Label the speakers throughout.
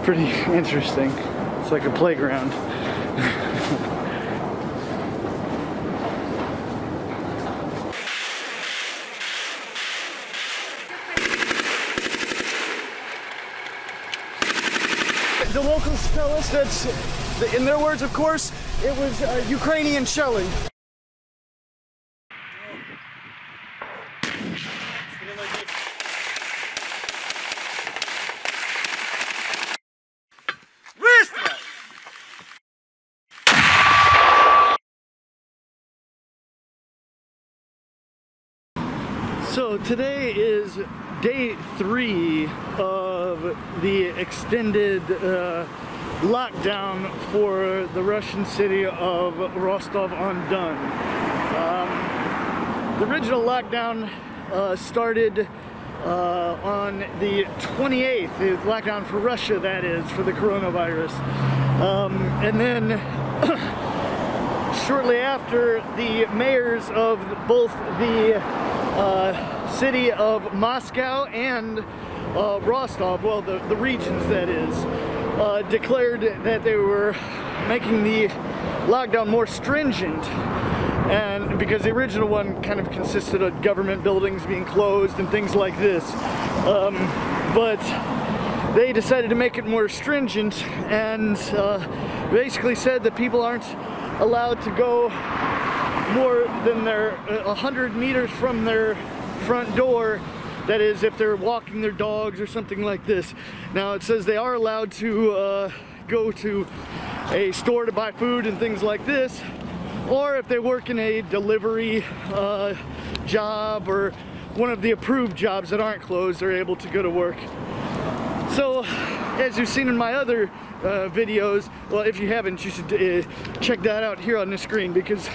Speaker 1: pretty interesting. It's like a playground. The locals tell us that, in their words, of course, it was Ukrainian shelling. So today is day 3 of the extended lockdown for the Russian city of Rostov-on-Don. The original lockdown started on the 28th, the lockdown for Russia, that is, for the coronavirus. And then shortly after, the mayors of both the city of Moscow and Rostov, well, the regions that is, declared that they were making the lockdown more stringent, and because the original one kind of consisted of government buildings being closed and things like this, but they decided to make it more stringent and basically said that people aren't allowed to go more than 100 meters from their front door. That is, if they're walking their dogs or something like this. Now it says they are allowed to go to a store to buy food and things like this, or if they work in a delivery job or one of the approved jobs that aren't closed, they're able to go to work. So, as you've seen in my other videos, well, if you haven't, you should check that out here on the screen, because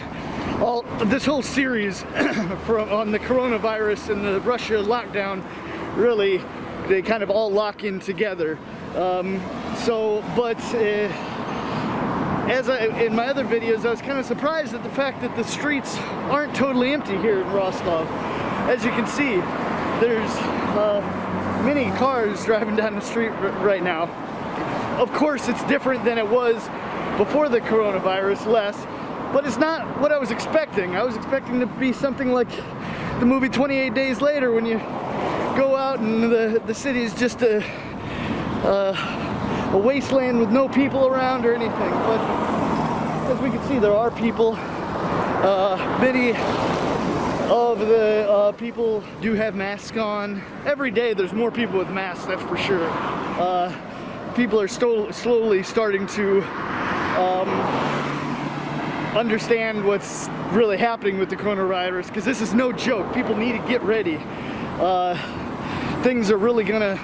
Speaker 1: this whole series on the coronavirus and the Russia lockdown, really, they kind of all lock in together. In my other videos, I was kind of surprised at the fact that the streets aren't totally empty here in Rostov. As you can see, there's many cars driving down the street right now. Of course, it's different than it was before the coronavirus, less, but it's not what I was expecting. I was expecting to be something like the movie 28 Days Later, when you go out and the city is just a wasteland with no people around or anything. But as we can see, there are people. Many of the people do have masks on. Every day there's more people with masks, that's for sure. People are slowly starting to understand what's really happening with the coronavirus, because this is no joke. People need to get ready. Things are really gonna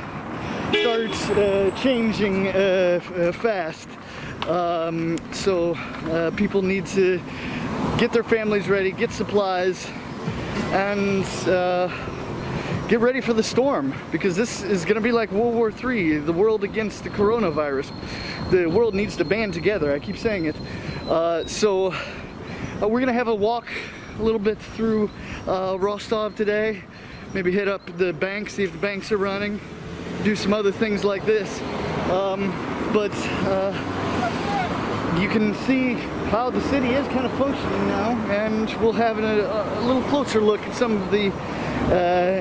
Speaker 1: start changing fast. People need to get their families ready, get supplies, and get ready for the storm, because this is going to be like World War III, the world against the coronavirus. The world needs to band together, I keep saying it. We're going to have a walk a little bit through Rostov today, maybe hit up the bank, see if the banks are running, do some other things like this. You can see how the city is kind of functioning now, and we'll have a little closer look at some of the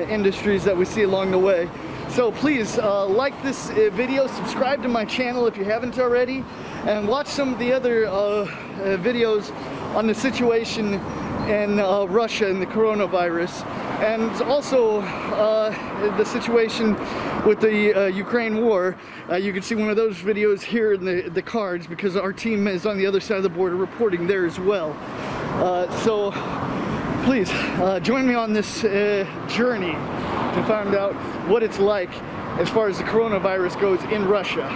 Speaker 1: industries that we see along the way. So please like this video, subscribe to my channel if you haven't already, and watch some of the other videos on the situation in Russia and the coronavirus, and also the situation with the Ukraine war. You can see one of those videos here in the cards, because our team is on the other side of the border reporting there as well. So please join me on this journey to find out what it's like as far as the coronavirus goes in Russia.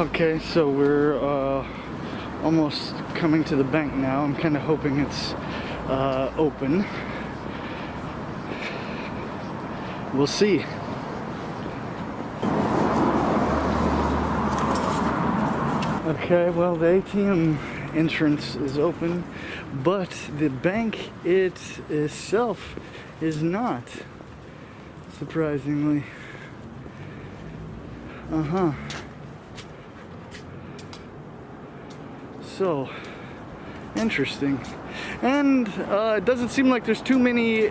Speaker 1: Okay, so we're almost coming to the bank now. I'm kind of hoping it's open. We'll see. Okay, well, the ATM entrance is open, but the bank itself is not, surprisingly. So, interesting. And it doesn't seem like there's too many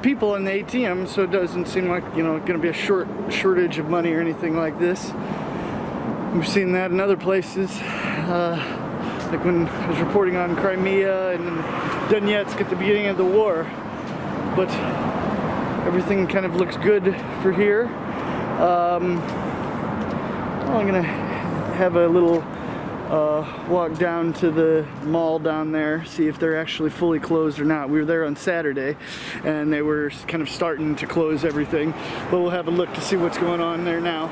Speaker 1: people in the ATM, so it doesn't seem like, you know, gonna be a shortage of money or anything like this. We've seen that in other places, like when I was reporting on Crimea and Donetsk at the beginning of the war. But everything kind of looks good for here. I'm gonna have a little walk down to the mall down there, see if they're actually fully closed or not. We were there on Saturday and they were kind of starting to close everything, but we'll have a look to see what's going on there now.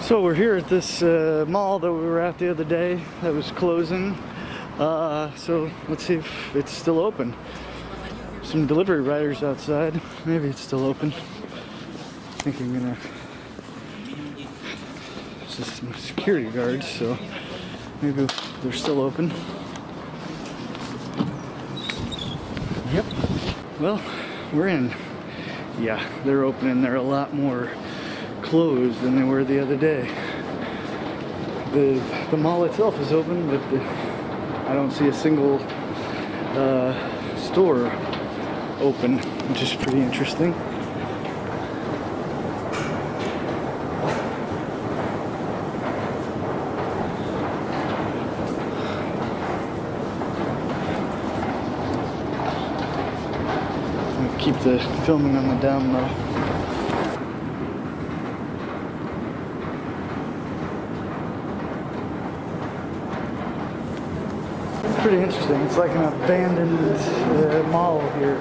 Speaker 1: So we're here at this mall that we were at the other day that was closing. So let's see if it's still open. Some delivery riders outside. Maybe it's still open. I think I'm gonna... This is some security guards, so maybe they're still open. Yep. Well, we're in. Yeah, they're open and they're a lot more closed than they were the other day. The mall itself is open, but I don't see a single store open, which is pretty interesting. I'll keep the filming on the down low. Pretty interesting. It's like an abandoned mall here.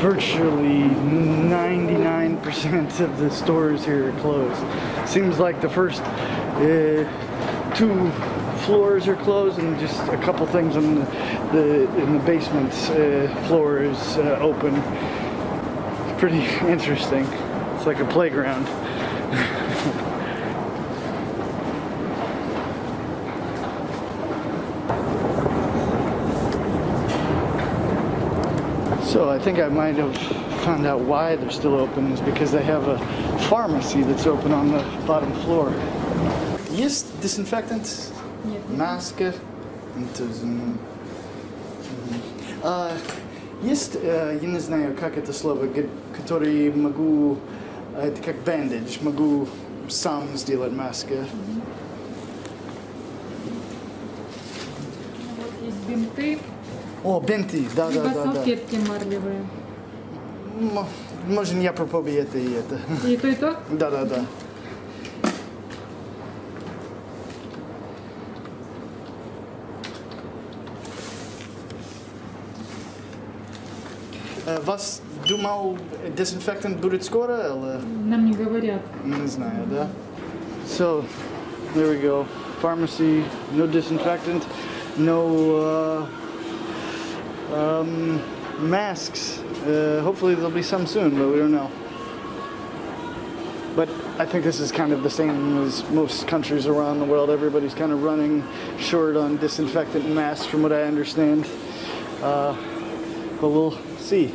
Speaker 1: Virtually 99% of the stores here are closed. Seems like the first 2 floors are closed, and just a couple things on in the basement floor is open. It's pretty interesting. It's like a playground. So I think I might have found out why they're still open, is because they have a pharmacy that's open on the bottom floor. Есть disinfectant? Нет. Маска? Есть, я не знаю, как это слово, который могу, это как bandage, могу сам сделать маску.
Speaker 2: Есть бинты.
Speaker 1: О, бинты, да.
Speaker 2: Салфетки марлевые.
Speaker 1: Можно я попробую это и это?
Speaker 2: И то, и то?
Speaker 1: Да. Вас думал, дезинфектант будет скоро, или?
Speaker 2: Нам не говорят.
Speaker 1: Не знаю, да? So, there we go. Pharmacy, no disinfectant, no masks. Hopefully there'll be some soon, but we don't know. But I think this is kind of the same as most countries around the world. Everybody's kind of running short on disinfectant and masks, from what I understand. But we'll see.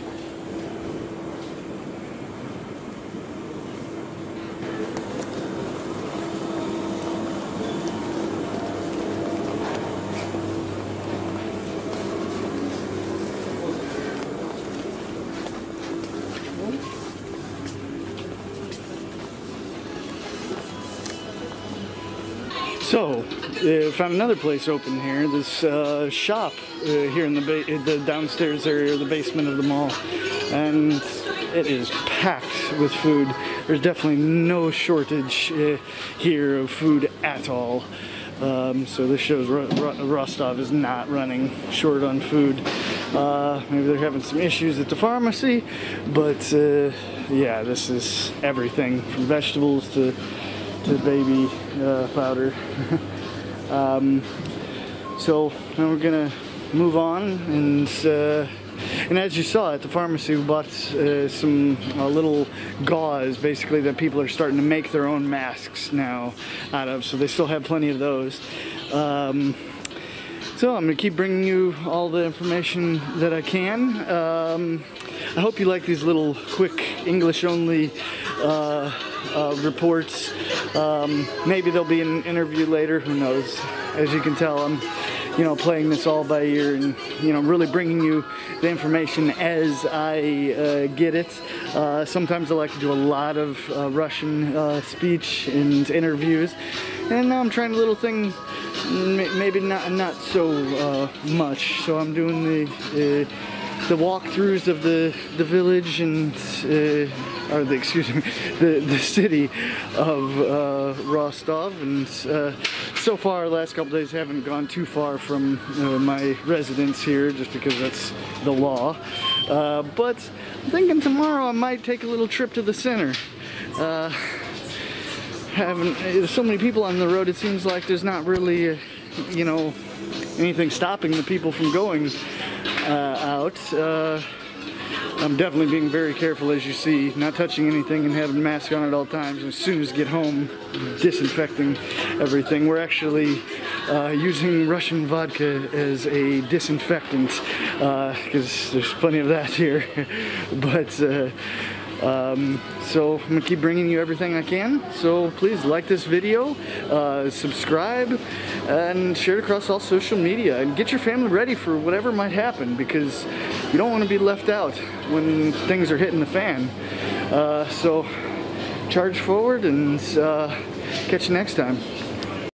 Speaker 1: So, found another place open here. This shop here in the downstairs area, the basement of the mall, and it is packed with food. There's definitely no shortage here of food at all. So this shows Rostov is not running short on food. Maybe they're having some issues at the pharmacy, but yeah, this is everything from vegetables to baby powder. So now we're gonna move on, and as you saw at the pharmacy, we bought some little gauze, basically, that people are starting to make their own masks now out of, so they still have plenty of those. So I'm going to keep bringing you all the information that I can. I hope you like these little quick English-only reports. Maybe there'll be an interview later, who knows. As you can tell, I'm playing this all by ear and, really bringing you the information as I get it. Sometimes I like to do a lot of Russian speech and interviews, and now I'm trying a little thing, maybe not so much. So I'm doing the walkthroughs of the village and or the city of Rostov, and so far the last couple days haven't gone too far from my residence here, just because that's the law. But I'm thinking tomorrow I might take a little trip to the center. There's so many people on the road, it seems like there's not really anything stopping the people from going out. I'm definitely being very careful, as you see, not touching anything and having a mask on at all times. As soon as I get home, disinfecting everything. We're actually using Russian vodka as a disinfectant, because there's plenty of that here. But so I'm gonna keep bringing you everything I can. So please like this video, subscribe, and share it across all social media, and get your family ready for whatever might happen, because you don't want to be left out when things are hitting the fan. So charge forward, and catch you next time.